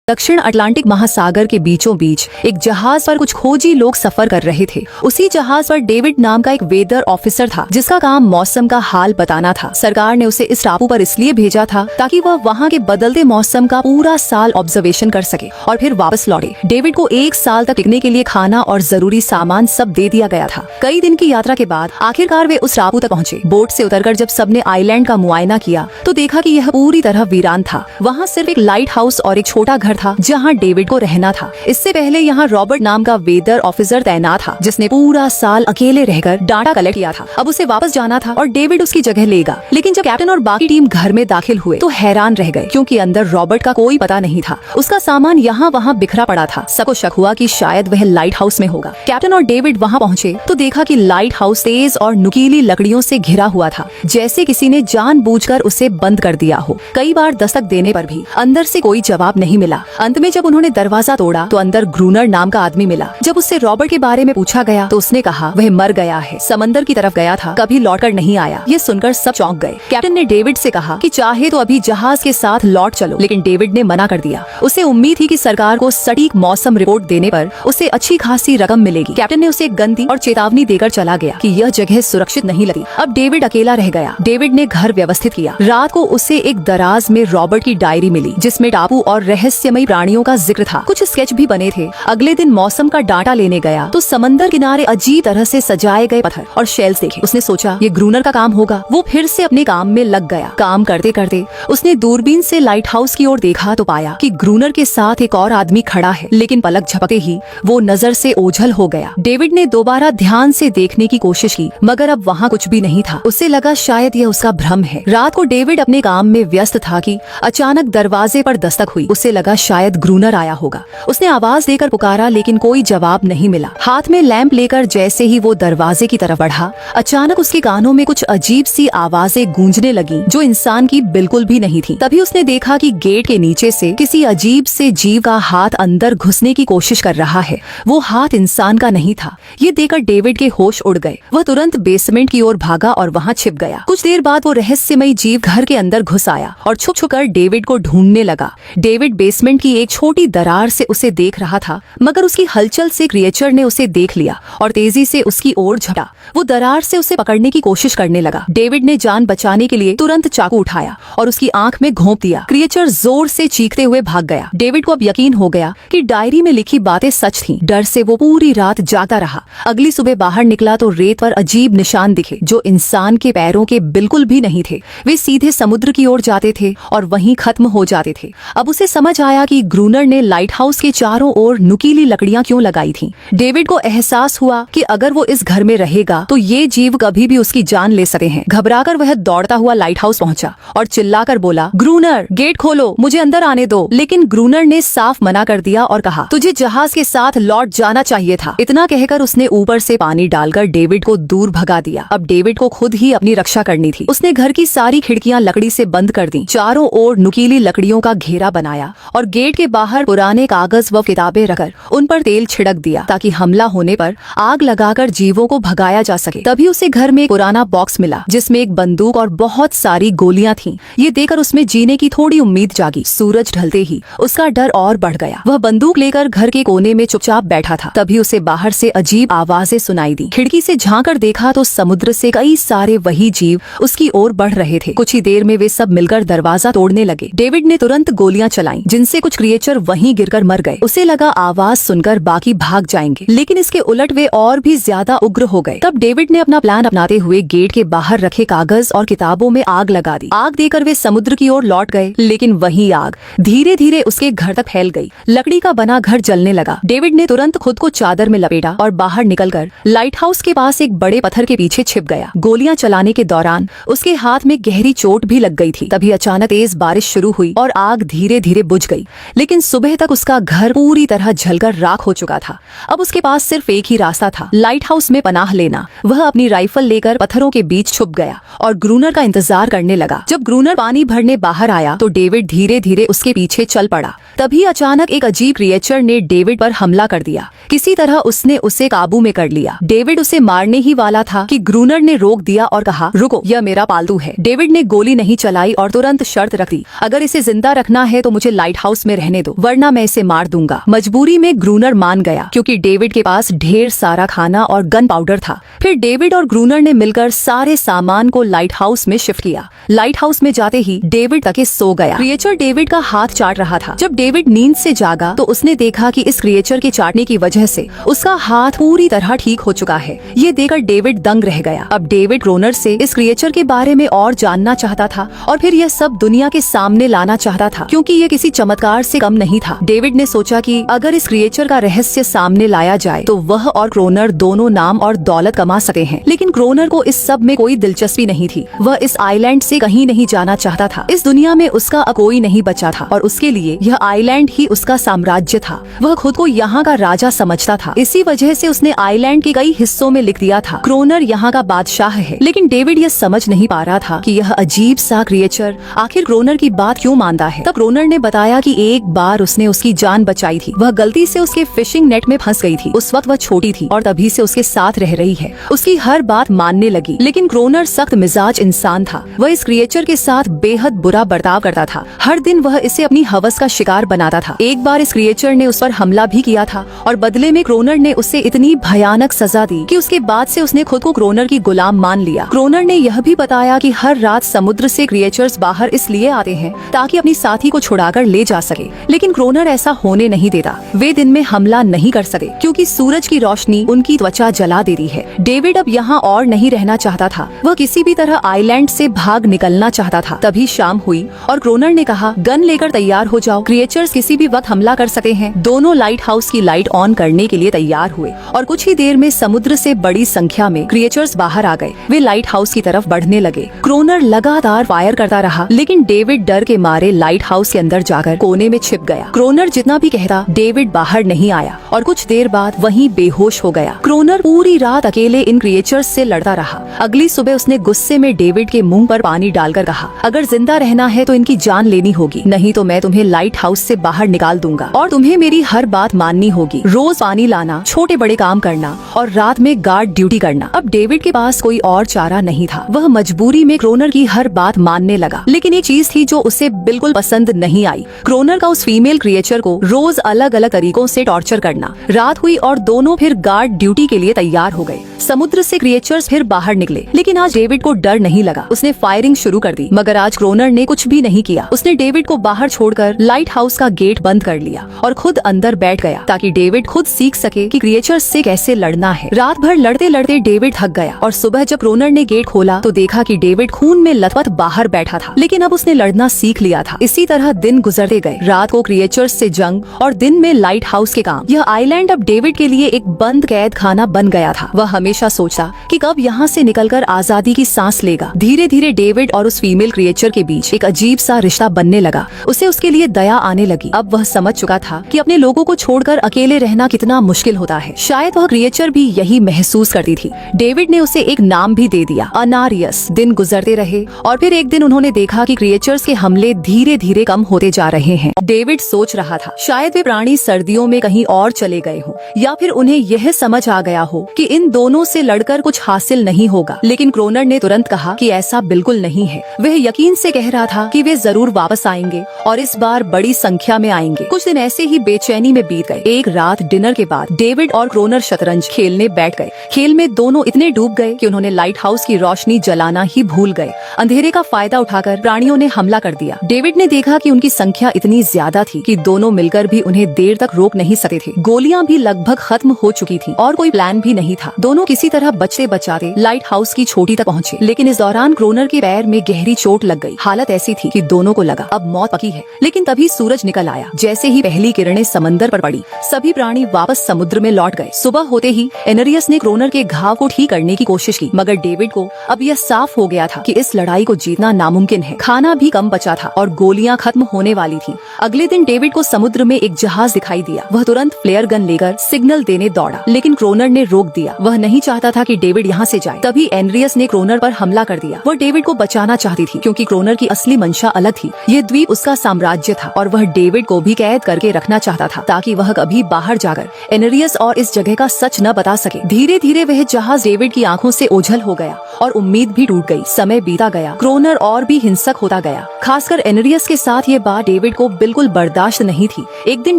दक्षिण अटलांटिक महासागर के बीचों बीच एक जहाज पर कुछ खोजी लोग सफर कर रहे थे। उसी जहाज पर डेविड नाम का एक वेदर ऑफिसर था जिसका काम मौसम का हाल बताना था। सरकार ने उसे इस टापू पर इसलिए भेजा था ताकि वह वहाँ के बदलते मौसम का पूरा साल ऑब्जर्वेशन कर सके और फिर वापस लौटे। डेविड को 1 साल तक टिकने के लिए खाना और जरूरी सामान सब दे दिया गया था। कई दिन की यात्रा के बाद आखिरकार वे उस टापू तक पहुँचे। बोट से उतरकर जब सबने आइलैंड का मुआयना किया तो देखा कि यह पूरी तरह वीरान था। वहाँ सिर्फ एक लाइट हाउस और एक छोटा घर था जहाँ डेविड को रहना था। इससे पहले यहाँ रॉबर्ट नाम का वेदर ऑफिसर तैनात था जिसने पूरा साल अकेले रहकर डाटा कलेक्ट किया था। अब उसे वापस जाना था और डेविड उसकी जगह लेगा। लेकिन जब कैप्टन और बाकी टीम घर में दाखिल हुए तो हैरान रह गए क्योंकि अंदर रॉबर्ट का कोई पता नहीं था। उसका सामान यहाँ वहाँ बिखरा पड़ा था। सबको शक हुआ कि शायद वह लाइट हाउस में होगा। कैप्टन और डेविड वहाँ पहुँचे तो देखा कि लाइट हाउस तेज और नुकीली लकड़ियों से घिरा हुआ था, जैसे किसी ने जानबूझकर उसे बंद कर दिया हो। कई बार दस्तक देने पर भी अंदर से कोई जवाब नहीं मिला। अंत में जब उन्होंने दरवाजा तोड़ा तो अंदर ग्रूनर नाम का आदमी मिला। जब उससे रॉबर्ट के बारे में पूछा गया तो उसने कहा वह मर गया है, समंदर की तरफ गया था, कभी लौटकर नहीं आया। ये सुनकर सब चौंक गए। कैप्टन ने डेविड से कहा कि चाहे तो अभी जहाज के साथ लौट चलो, लेकिन डेविड ने मना कर दिया। उसे उम्मीद थी कि सरकार को सटीक मौसम रिपोर्ट देने पर उसे अच्छी खासी रकम मिलेगी। कैप्टन ने उसे एक गन दी और चेतावनी देकर चला गया कि यह जगह सुरक्षित नहीं लगी। अब डेविड अकेला रह गया। डेविड ने घर व्यवस्थित किया। रात को उसे एक दराज में रॉबर्ट की डायरी मिली जिसमें टापू और रहस्यमयी प्राणियों का जिक्र था। कुछ स्केच भी बने थे। अगले दिन मौसम का डाटा लेने गया तो समंदर किनारे अजीब तरह से सजाए गए पत्थर और शेल्स देखे। उसने सोचा ये ग्रूनर का काम होगा। वो फिर से अपने काम में लग गया। काम करते करते उसने दूरबीन से लाइट हाउस की ओर देखा तो पाया कि ग्रूनर के साथ एक और आदमी खड़ा है, लेकिन पलक झपकते ही वो नजर से ओझल हो गया। डेविड ने दोबारा ध्यान से देखने की कोशिश की मगर अब वहाँ कुछ भी नहीं था। उसे लगा शायद यह उसका भ्रम है। रात को डेविड अपने काम में व्यस्त था कि अचानक दरवाजे पर दस्तक हुई। उसे लगा शायद ग्रूनर आया होगा। उसने आवाज देकर पुकारा लेकिन कोई जवाब नहीं मिला। हाथ में लैंप लेकर जैसे ही वो दरवाजे की तरफ बढ़ा, अचानक उसके कानों में कुछ अजीब सी आवाजें गूंजने लगी जो इंसान की बिल्कुल भी नहीं थी। तभी उसने देखा कि गेट के नीचे से किसी अजीब से जीव का हाथ अंदर घुसने की कोशिश कर रहा है। वो हाथ इंसान का नहीं था। ये देखकर डेविड के होश उड़ गए। वह तुरंत बेसमेंट की ओर भागा और वहाँ छिप गया। कुछ देर बाद वो रहस्यमयी जीव घर के अंदर घुस आया और छुप छुप कर डेविड को ढूंढने लगा। डेविड बेसमेंट की एक छोटी दरार से उसे देख रहा था मगर उसकी हलचल से क्रिएचर ने उसे देख लिया और तेजी से उसकी ओर झपटा। वो दरार से उसे पकड़ने की कोशिश करने लगा। डेविड ने जान बचाने के लिए तुरंत चाकू उठाया और उसकी आंख में घोंप दिया। क्रिएचर जोर से चीखते हुए भाग गया। डेविड को अब यकीन हो गया कि डायरी में लिखी बातें सच थीं। डर से वो पूरी रात जागता रहा। अगली सुबह बाहर निकला तो रेत पर अजीब निशान दिखे जो इंसान के पैरों के बिल्कुल भी नहीं थे। वे सीधे समुद्र की ओर जाते थे और वहीं खत्म हो जाते थे। अब उसे समझ आया कि ग्रूनर ने लाइट हाउस के चारों ओर नुकीली लकड़ियां क्यों लगाई थीं। डेविड को एहसास हुआ कि अगर वो इस घर में रहेगा तो ये जीव कभी भी उसकी जान ले सकते हैं। घबराकर वह दौड़ता हुआ लाइट हाउस पहुंचा और चिल्लाकर बोला, ग्रूनर गेट खोलो, मुझे अंदर आने दो। लेकिन ग्रूनर ने साफ मना कर दिया और कहा, तुझे जहाज के साथ लौट जाना चाहिए था। इतना कहकर उसने ऊपर से पानी डालकर डेविड को दूर भगा दिया। अब डेविड को खुद ही अपनी रक्षा करनी थी। उसने घर की सारी खिड़कियां लकड़ी से बंद कर दी, चारों ओर नुकीली लकड़ियों का घेरा बनाया और गेट के बाहर पुराने कागज व किताबें रखकर उन पर तेल छिड़क दिया ताकि हमला होने पर आग लगाकर जीवों को भगाया जा सके। तभी उसे घर में एक पुराना बॉक्स मिला जिसमें एक बंदूक और बहुत सारी गोलियां थीं। ये देखकर उसमें जीने की थोड़ी उम्मीद जागी। सूरज ढलते ही उसका डर और बढ़ गया। वह बंदूक लेकर घर के कोने में चुपचाप बैठा था। तभी उसे बाहर से अजीब आवाजें सुनाई दी। खिड़की से झांककर देखा तो समुद्र से कई सारे वही जीव उसकी ओर बढ़ रहे थे। कुछ ही देर में वे सब मिलकर दरवाजा तोड़ने लगे। डेविड ने तुरंत गोलियां चलाईं, जिनसे कुछ क्रिएचर वहीं गिरकर मर गए। उसे लगा आवाज सुनकर बाकी भाग जाएंगे, लेकिन इसके उलट वे और भी ज्यादा उग्र हो गए। तब डेविड ने अपना प्लान अपनाते हुए गेट के बाहर रखे कागज और किताबों में आग लगा दी। आग देकर वे समुद्र की ओर लौट गए, लेकिन वही आग धीरे धीरे उसके घर तक फैल गई। लकड़ी का बना घर जलने लगा। डेविड ने तुरंत खुद को चादर में लपेटा और बाहर निकलकर लाइट हाउस के पास एक बड़े पत्थर के पीछे छिप गया। गोलियां चलाने के दौरान उसके हाथ में गहरी चोट भी लग गई थी। तभी अचानक तेज बारिश शुरू हुई और आग धीरे धीरे बुझ गई, लेकिन सुबह तक उसका घर पूरी तरह जलकर राख हो चुका था। अब उसके पास सिर्फ एक ही रास्ता था, लाइट हाउस में पनाह लेना। वह अपनी राइफल लेकर पत्थरों के बीच छुप गया और ग्रूनर का इंतजार करने लगा। जब ग्रूनर पानी भरने बाहर आया तो डेविड धीरे धीरे उसके पीछे चल पड़ा। तभी अचानक एक अजीब क्रिएचर ने डेविड पर हमला कर दिया। किसी तरह उसने उसे काबू में कर लिया। डेविड उसे मारने ही वाला था कि ग्रूनर ने रोक दिया और कहा, रुको, यह मेरा पालतू है। डेविड ने गोली नहीं चलाई और तुरंत शर्त रख दी, अगर इसे जिंदा रखना है तो मुझे लाइट हाउस हाउस में रहने दो, वरना मैं इसे मार दूंगा। मजबूरी में ग्रूनर मान गया, क्योंकि डेविड के पास ढेर सारा खाना और गन पाउडर था। फिर डेविड और ग्रूनर ने मिलकर सारे सामान को लाइट हाउस में शिफ्ट किया। लाइट हाउस में जाते ही डेविड तके सो गया। क्रिएचर डेविड का हाथ चाट रहा था। जब डेविड नींद से जागा तो उसने देखा कि इस क्रिएचर के चाटने की वजह से उसका हाथ पूरी तरह ठीक हो चुका है। ये देखकर डेविड दंग रह गया। अब डेविड ग्रूनर से इस क्रिएचर के बारे में और जानना चाहता था और फिर यह सब दुनिया के सामने लाना चाहता था, क्योंकि ये किसी चमत्कार से कम नहीं था। डेविड ने सोचा कि अगर इस क्रिएचर का रहस्य सामने लाया जाए तो वह और क्रोनर दोनों नाम और दौलत कमा सकते हैं। लेकिन क्रोनर को इस सब में कोई दिलचस्पी नहीं थी। वह इस आइलैंड से कहीं नहीं जाना चाहता था। इस दुनिया में उसका कोई नहीं बचा था और उसके लिए यह आइलैंड ही उसका साम्राज्य था। वह खुद को यहाँ का राजा समझता था। इसी वजह से उसने आइलैंड के कई हिस्सों में लिख दिया था, क्रोनर यहाँ का बादशाह है। लेकिन डेविड यह समझ नहीं पा रहा था कि यह अजीब सा क्रिएचर आखिर क्रोनर की बात क्यों मानता है। तब क्रोनर ने बताया कि एक बार उसने उसकी जान बचाई थी। वह गलती से उसके फिशिंग नेट में फंस गई थी। उस वक्त वह छोटी थी और तभी से उसके साथ रह रही है। उसकी हर बात मानने लगी। लेकिन क्रोनर सख्त मिजाज इंसान था। वह इस क्रिएचर के साथ बेहद बुरा बर्ताव करता था। हर दिन वह इसे अपनी हवस का शिकार बनाता था। एक बार इस क्रिएचर ने उस पर हमला भी किया था और बदले में क्रोनर ने उसे इतनी भयानक सजा दी कि उसके बाद से उसने खुद को क्रोनर की गुलाम मान लिया। क्रोनर ने यह भी बताया कि हर रात समुद्र से क्रिएचर्स बाहर इसलिए आते हैं ताकि अपनी साथी को छुड़ाकर ले जा सके। लेकिन क्रोनर ऐसा होने नहीं देता। वे दिन में हमला नहीं कर सके क्योंकि सूरज की रोशनी उनकी त्वचा जला देती है। डेविड अब यहाँ और नहीं रहना चाहता था। वह किसी भी तरह आइलैंड से भाग निकलना चाहता था। तभी शाम हुई और क्रोनर ने कहा, गन लेकर तैयार हो जाओ, क्रिएचर्स किसी भी वक्त हमला कर सकते हैं। दोनों लाइट हाउस की लाइट ऑन करने के लिए तैयार हुए और कुछ ही देर में समुद्र से बड़ी संख्या में क्रिएचर्स बाहर आ गए। वे लाइट हाउस की तरफ बढ़ने लगे। क्रोनर लगातार फायर करता रहा, लेकिन डेविड डर के मारे लाइट हाउस के अंदर जाकर कोने में छिप गया। क्रोनर जितना भी कहता, डेविड बाहर नहीं आया और कुछ देर बाद वहीं बेहोश हो गया। क्रोनर पूरी रात अकेले इन क्रिएचर्स से लड़ता रहा। अगली सुबह उसने गुस्से में डेविड के मुंह पर पानी डालकर कहा, अगर जिंदा रहना है तो इनकी जान लेनी होगी, नहीं तो मैं तुम्हें लाइट हाउस से बाहर निकाल दूंगा और तुम्हें मेरी हर बात माननी होगी। रोज पानी लाना, छोटे बड़े काम करना और रात में गार्ड ड्यूटी करना। अब डेविड के पास कोई और चारा नहीं था। वह मजबूरी में क्रोनर की हर बात मानने लगा। लेकिन एक चीज थी जो उसे बिल्कुल पसंद नहीं आई, क्रोनर का उस फीमेल क्रिएचर को रोज अलग अलग तरीकों से टॉर्चर करना। रात हुई और दोनों फिर गार्ड ड्यूटी के लिए तैयार हो गए। समुद्र से क्रिएचर्स फिर बाहर निकले, लेकिन आज डेविड को डर नहीं लगा। उसने फायरिंग शुरू कर दी, मगर आज क्रोनर ने कुछ भी नहीं किया। उसने डेविड को बाहर छोड़कर लाइट हाउस का गेट बंद कर लिया और खुद अंदर बैठ गया ताकि डेविड खुद सीख सके कि क्रिएचर्स से कैसे लड़ना है। रात भर लड़ते लड़ते डेविड थक गया और सुबह जब क्रोनर ने गेट खोला तो देखा कि डेविड खून में लथपथ बाहर बैठा था। लेकिन अब उसने लड़ना सीख लिया था। इसी तरह दिन गुजरते गए। रात को क्रिएचर्स से जंग और दिन में लाइट हाउस के काम। यह आइलैंड अब डेविड के लिए एक बंद कैद खाना बन गया था। वह हमेशा सोचता कि कब यहाँ से निकलकर आजादी की सांस लेगा। धीरे धीरे डेविड और उस फीमेल क्रिएचर के बीच एक अजीब सा रिश्ता बनने लगा। उसे उसके लिए दया आने लगी। अब वह समझ चुका था कि अपने लोगों को छोड़कर अकेले रहना कितना मुश्किल होता है। शायद वह क्रिएचर भी यही महसूस करती थी। डेविड ने उसे एक नाम भी दे दिया, अनारियस। दिन गुजरते रहे और फिर एक दिन उन्होंने देखा कि क्रिएचर्स के हमले धीरे धीरे कम होते जा रहे हैं। डेविड सोच रहा था शायद वे प्राणी सर्दियों में कहीं और चले गए हों, या फिर उन्हें यह समझ आ गया हो कि इन दोनों से लड़कर कुछ हासिल नहीं होगा। लेकिन क्रोनर ने तुरंत कहा कि ऐसा बिल्कुल नहीं है। वह यकीन से कह रहा था कि वे जरूर वापस आएंगे और इस बार बड़ी संख्या में आएंगे। कुछ दिन ऐसे ही बेचैनी में बीत गए। एक रात डिनर के बाद डेविड और क्रोनर शतरंज खेलने बैठ गए। खेल में दोनों इतने डूब गए कि उन्होंने लाइट हाउस की रोशनी जलाना ही भूल गए। अंधेरे का फायदा उठाकर प्राणियों ने हमला कर दिया। डेविड ने देखा कि उनकी संख्या इतनी ज्यादा थी कि दोनों मिलकर भी उन्हें देर तक रोक नहीं सकते थे। गोलियां भी लगभग खत्म हो चुकी थी और कोई प्लान भी नहीं था। दोनों किसी तरह बचते बचाते लाइट हाउस की चोटी तक पहुंचे। लेकिन इस दौरान क्रोनर के पैर में गहरी चोट लग गई। हालत ऐसी थी कि दोनों को लगा अब मौत पक्की है। लेकिन तभी सूरज निकल आया। जैसे ही पहली किरणें समंदर पर पड़ी, सभी प्राणी वापस समुद्र में लौट गए। सुबह होते ही एनरियस ने क्रोनर के घाव को ठीक करने की कोशिश की, मगर डेविड को अब यह साफ हो गया था कि इस लड़ाई को जीतना नामुमकिन है। खाना भी कम बचा था और गोलियां खत्म होने वाली थी। अगले दिन डेविड को समुद्र में एक जहाज दिखाई दिया। वह तुरंत फ्लेयर गन लेकर सिग्नल देने दौड़ा, लेकिन क्रोनर ने रोक दिया। वह नहीं चाहता था कि डेविड यहाँ से जाए। तभी एनरियस ने क्रोनर पर हमला कर दिया। वह डेविड को बचाना चाहती थी क्योंकि क्रोनर की असली मंशा अलग थी। यह द्वीप उसका साम्राज्य था और वह डेविड को भी कैद करके रखना चाहता था ताकि वह कभी बाहर जाकर एनरियस और इस जगह का सच न बता सके। धीरे धीरे वह जहाज डेविड की आंखों से ओझल हो गया और उम्मीद भी टूट गई। समय बीता गया, क्रोनर और भी हिंसक होता गया। खासकर एनरियस के साथ ये बात डेविड को बिल्कुल बर्दाश्त नहीं थी। एक दिन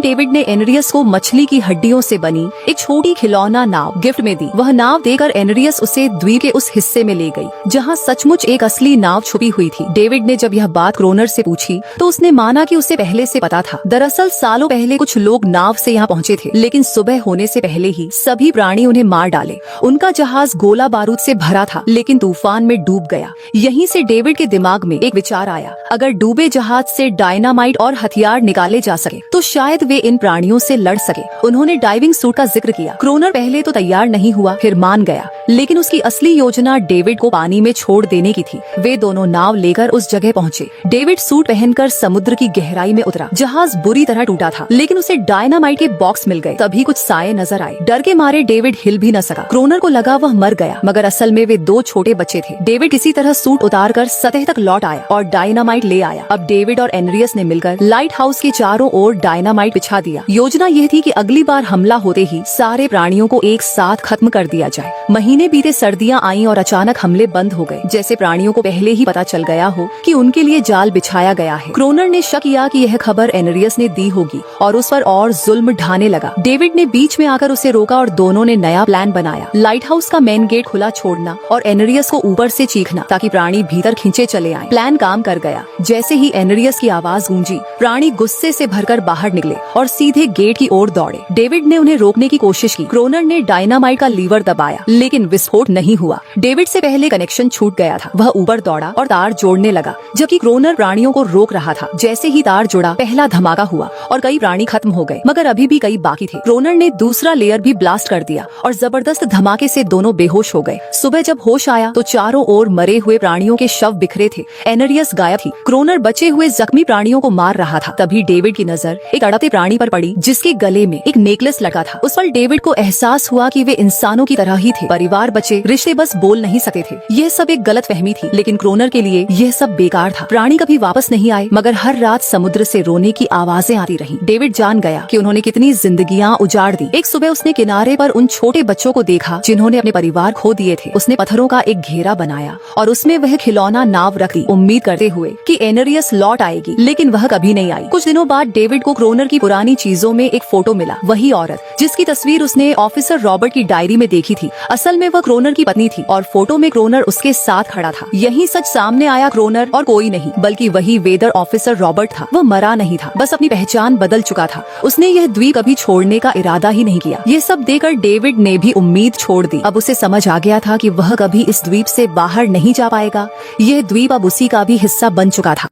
डेविड ने एनरियस को मछली की हड्डियों से बनी एक छोटी खिलौना नाव गिफ्ट में दी। वह नाव देकर एनरियस उसे द्वीप के उस हिस्से में ले गई जहाँ सचमुच एक असली नाव छुपी हुई थी। डेविड ने जब यह बात क्रोनर से पूछी तो उसने माना कि उसे पहले से पता था। दरअसल सालों पहले कुछ लोग नाव से यहाँ पहुँचे थे, लेकिन सुबह होने से पहले ही सभी प्राणी उन्हें मार डाले। उनका जहाज गोला बारूद से भरा था, लेकिन तूफान में डूब गया। यहीं से डेविड के दिमाग में एक विचार आया, अगर डूबे जहाज से डायनामाइट और हथियार निकाले जा सके तो शायद वे इन प्राणियों से लड़ सके। उन्होंने डाइविंग सूट का जिक्र किया। क्रोनर पहले तो तैयार नहीं हुआ, फिर मान गया, लेकिन उसकी असली योजना डेविड को पानी में छोड़ देने की थी। वे दोनों नाव लेकर उस जगह पहुँचे। डेविड सूट पहनकर समुद्र की गहराई में उतरा। जहाज बुरी तरह टूटा था, लेकिन उसे डायनामाइट के बॉक्स मिल गए। तभी कुछ साए नजर आए। डर के मारे डेविड हिल भी न सका। क्रोनर को लगा वह मर गया, मगर असल में वे दो छोटे बच्चे थे। डेविड किसी तरह सूट उतारकर सतह तक लौट आया और डायनामाइट ले आया। अब डेविड और एनरियस ने मिलकर लाइट हाउस के चारों ओर डायनामाइट बिछा दिया। योजना यह थी कि अगली बार हमला होते ही सारे प्राणियों को एक साथ खत्म कर दिया जाए। महीने बीते, सर्दियां आईं और अचानक हमले बंद हो गए, जैसे प्राणियों को पहले ही पता चल गया हो कि उनके लिए जाल बिछाया गया है। क्रोनर ने शक किया कि यह खबर एनरियस ने दी होगी और उस पर और जुल्म ढाने लगा। डेविड ने बीच में आकर उसे रोका और दोनों ने नया प्लान बनाया। लाइट हाउस का मेन गेट खुला छोड़ना और एनरियस को ऊपर से चीखना ताकि प्राणी भीतर खींचे चले आए। प्लान काम कर गया। जैसे ही एनरियस की आवाज गूंजी, प्राणी गुस्से से भरकर बाहर निकले और सीधे गेट की ओर दौड़े। डेविड ने उन्हें रोकने की कोशिश की। क्रोनर ने डायनामाइट का लीवर दबाया, लेकिन विस्फोट नहीं हुआ। डेविड से पहले कनेक्शन छूट गया था। वह ऊपर दौड़ा और तार जोड़ने लगा, जबकि क्रोनर प्राणियों को रोक रहा था। जैसे ही तार जुड़ा, पहला धमाका हुआ और कई प्राणी खत्म हो गए, मगर अभी भी कई बाकी थे। क्रोनर ने दूसरा लेयर भी ब्लास्ट कर दिया और जबरदस्त धमाके से दोनों बेहोश हो गए। सुबह जब होश आया तो चारों ओर मरे हुए प्राणियों के शव बिखरे थे। एनरियस गायब थी। क्रोनर बचे हुए जख्मी प्राणियों को मार रहा था। तभी डेविड की नजर एक तड़पते प्राणी पर पड़ी, जिसके गले में एक नेकलेस लगा था। उस पर डेविड को एहसास हुआ कि वे इंसानों की तरह ही थे। परिवार बचे, रिश्ते बस बोल नहीं सके थे। यह सब एक गलत फहमी थी, लेकिन क्रोनर के लिए यह सब बेकार था। प्राणी कभी वापस नहीं आए, मगर हर रात समुद्र से रोने की आवाजें आती रहीं। डेविड जान गया कि उन्होंने कितनी जिंदगियां उजाड़ दी। एक सुबह उसने किनारे पर उन छोटे बच्चों को देखा जिन्होंने अपने परिवार खो दिए थे। उसने पत्थरों का एक घेरा बनाया और उसमें वह खिलौना नाव रख दी, उम्मीद करते हुए कि एनरियस लौट आएगी, लेकिन वह कभी नहीं आई। कुछ दिनों बाद डेविड को क्रोनर की पुरानी चीजों में एक फोटो मिला। वही औरत जिसकी तस्वीर उसने ऑफिसर रॉबर्ट की डायरी में देखी थी। असल में वह क्रोनर की पत्नी थी और फोटो में क्रोनर उसके साथ खड़ा था। यही सच सामने आया। क्रोनर और कोई नहीं, बल्कि वही वेदर ऑफिसर रॉबर्ट था। वह मरा नहीं था, बस अपनी पहचान बदल चुका था। उसने यह द्वीप कभी छोड़ने का इरादा ही नहीं किया। ये सब देखकर डेविड ने भी उम्मीद छोड़ दी। अब उसे समझ आ गया था कि वह कभी इस द्वीप से बाहर नहीं जा पाएगा। यह द्वीप अब उसी का भी हिस्सा बन चुका था।